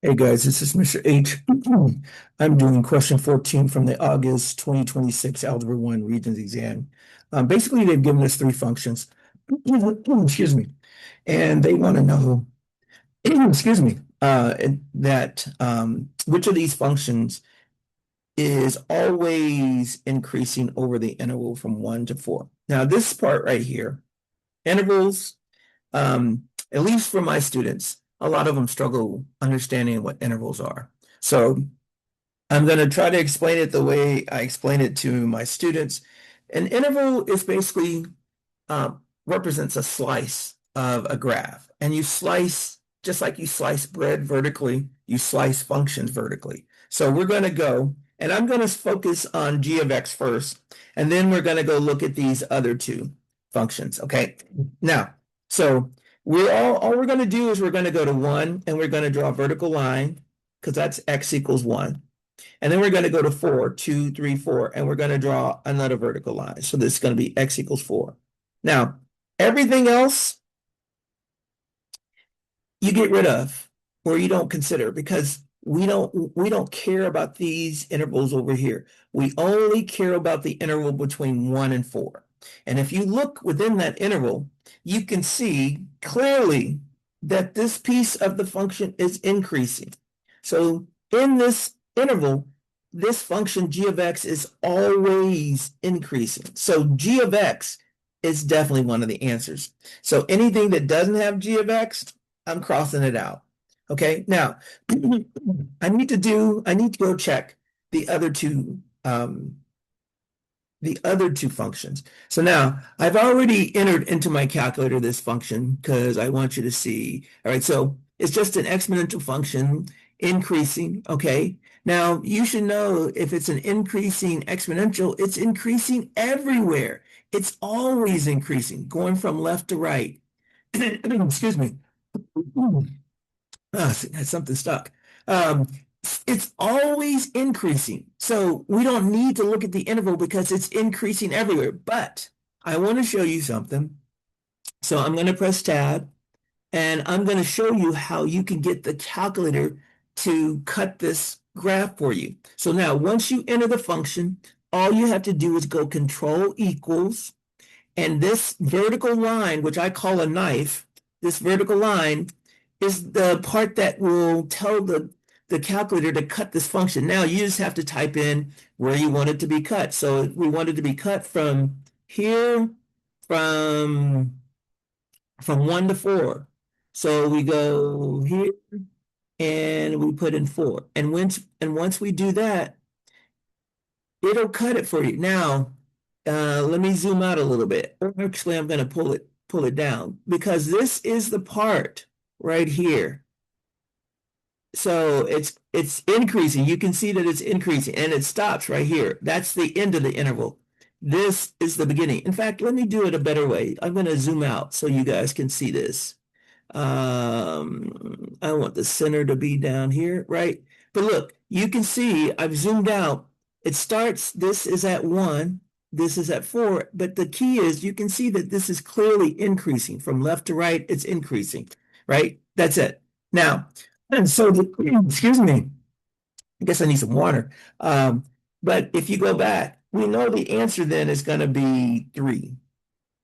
Hey guys, this is Mr. H. I'm doing question 14 from the August 2026 Algebra 1 Regents exam. Basically, they've given us three functions. Excuse me. And they want to know, excuse me, that which of these functions is always increasing over the interval from 1 to 4. Now, this part right here, intervals, at least for my students, a lot of them struggle understanding what intervals are. So I'm going to try to explain it the way I explain it to my students. An interval is basically represents a slice of a graph, and you slice just like you slice bread vertically, you slice functions vertically. So we're going to go, and I'm going to focus on g of x first, and then we're going to go look at these other two functions. Okay. Now, so we're all we're going to do is we're going to go to 1, and we're going to draw a vertical line because that's x equals 1. And then we're going to go to 4, 2, 3, 4, and we're going to draw another vertical line. So this is going to be x equals 4. Now, everything else you get rid of or you don't consider because we don't care about these intervals over here. We only care about the interval between 1 and 4. And if you look within that interval, you can see clearly that this piece of the function is increasing. So in this interval, this function g of x is always increasing. So g of x is definitely one of the answers. So anything that doesn't have g of x, I'm crossing it out. Okay, now I need to go check the other two functions. So now I've already entered into my calculator this function because I want you to see. All right, so it's just an exponential function increasing. Okay, now you should know if it's an increasing exponential, it's increasing everywhere. It's always increasing, going from left to right. Excuse me. Had something stuck. Um, it's always increasing. So we don't need to look at the interval because it's increasing everywhere. But I want to show you something. So I'm going to press tab and I'm going to show you how you can get the calculator to cut this graph for you. So now once you enter the function, all you have to do is go control equals, and this vertical line, which I call a knife, this vertical line is the part that will tell the calculator to cut this function. Now you just have to type in where you want it to be cut. So we want it to be cut from here, from 1 to 4. So we go here and we put in 4. And once we do that, it'll cut it for you. Now, let me zoom out a little bit. Or actually, I'm going to pull it down because this is the part right here. So it's increasing. You can see that it's increasing and it stops right here. That's the end of the interval. This is the beginning. In fact, let me do it a better way. I'm going to zoom out so you guys can see this. I want the center to be down here, right? But look, you can see I've zoomed out. It starts, this is at 1, this is at 4, but the key is you can see that this is clearly increasing from left to right. It's increasing, right? That's it. Now, and so, excuse me, I guess I need some water. But if you go back, we know the answer then is going to be 3.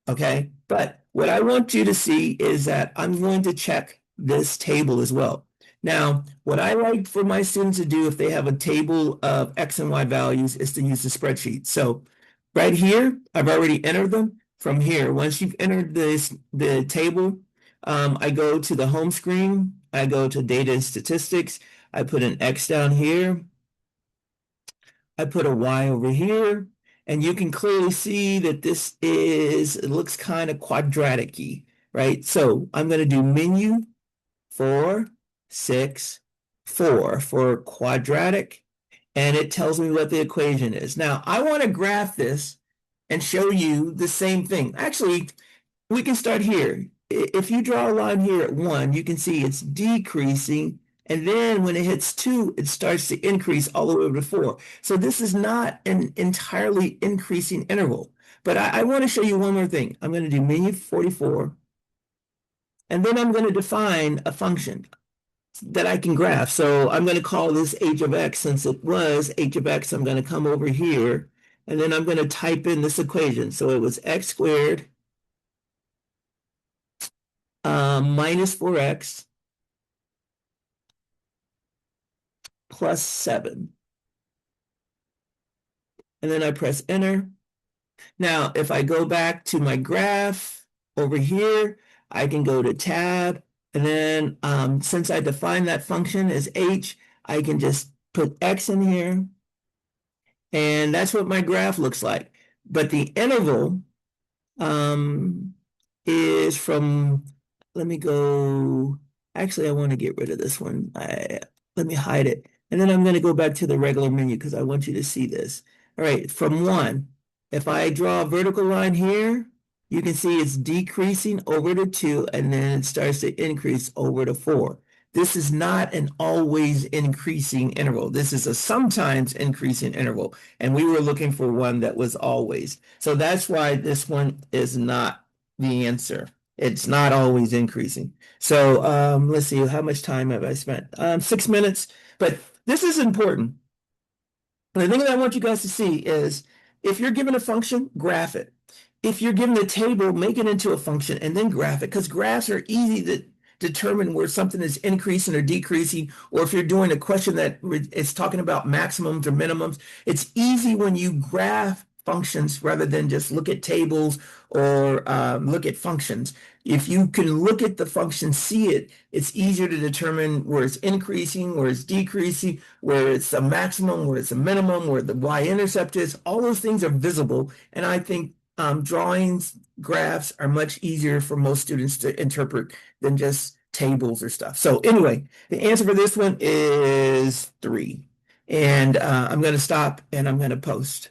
Okay. But what I want you to see is that I'm going to check this table as well. Now, what I like for my students to do if they have a table of X and Y values is to use the spreadsheet. So right here, I've already entered them. From here, once you've entered the table, I go to the home screen. I go to data and statistics. I put an X down here. I put a Y over here, and you can clearly see that it looks kind of quadratic-y, right? So I'm going to do menu 4, 6, 4 for quadratic, and it tells me what the equation is. Now, I want to graph this and show you the same thing. Actually, we can start here. If you draw a line here at 1, you can see it's decreasing. And then when it hits 2, it starts to increase all the way over to 4. So this is not an entirely increasing interval. But I want to show you one more thing. I'm going to do menu 44. And then I'm going to define a function. that I can graph. So I'm going to call this h of x. Since it was h of x, I'm going to come over here and then I'm going to type in this equation. So it was x squared minus 4x plus 7. And then I press enter. Now, if I go back to my graph over here, I can go to tab. And then since I defined that function as h, I can just put x in here. And that's what my graph looks like. But the interval um, is from, let me go, actually, I want to get rid of this one. Let me hide it. And then I'm going to go back to the regular menu because I want you to see this. All right, from 1, if I draw a vertical line here, you can see it's decreasing over to 2, and then it starts to increase over to 4. This is not an always increasing interval. This is a sometimes increasing interval. And we were looking for one that was always. So that's why this one is not the answer. It's not always increasing. So let's see, how much time have I spent? 6 minutes. But this is important. The thing that I want you guys to see is if you're given a function, graph it. If you're given a table, make it into a function and then graph it, because graphs are easy to determine where something is increasing or decreasing, or if you're doing a question that is talking about maximums or minimums, it's easy when you graph functions rather than just look at tables or look at functions. If you can look at the function, see it, it's easier to determine where it's increasing, where it's decreasing, where it's a maximum, where it's a minimum, where the y-intercept is. All those things are visible, and I think drawings, graphs are much easier for most students to interpret than just tables or stuff. So anyway, the answer for this one is 3. And I'm going to stop and I'm going to post.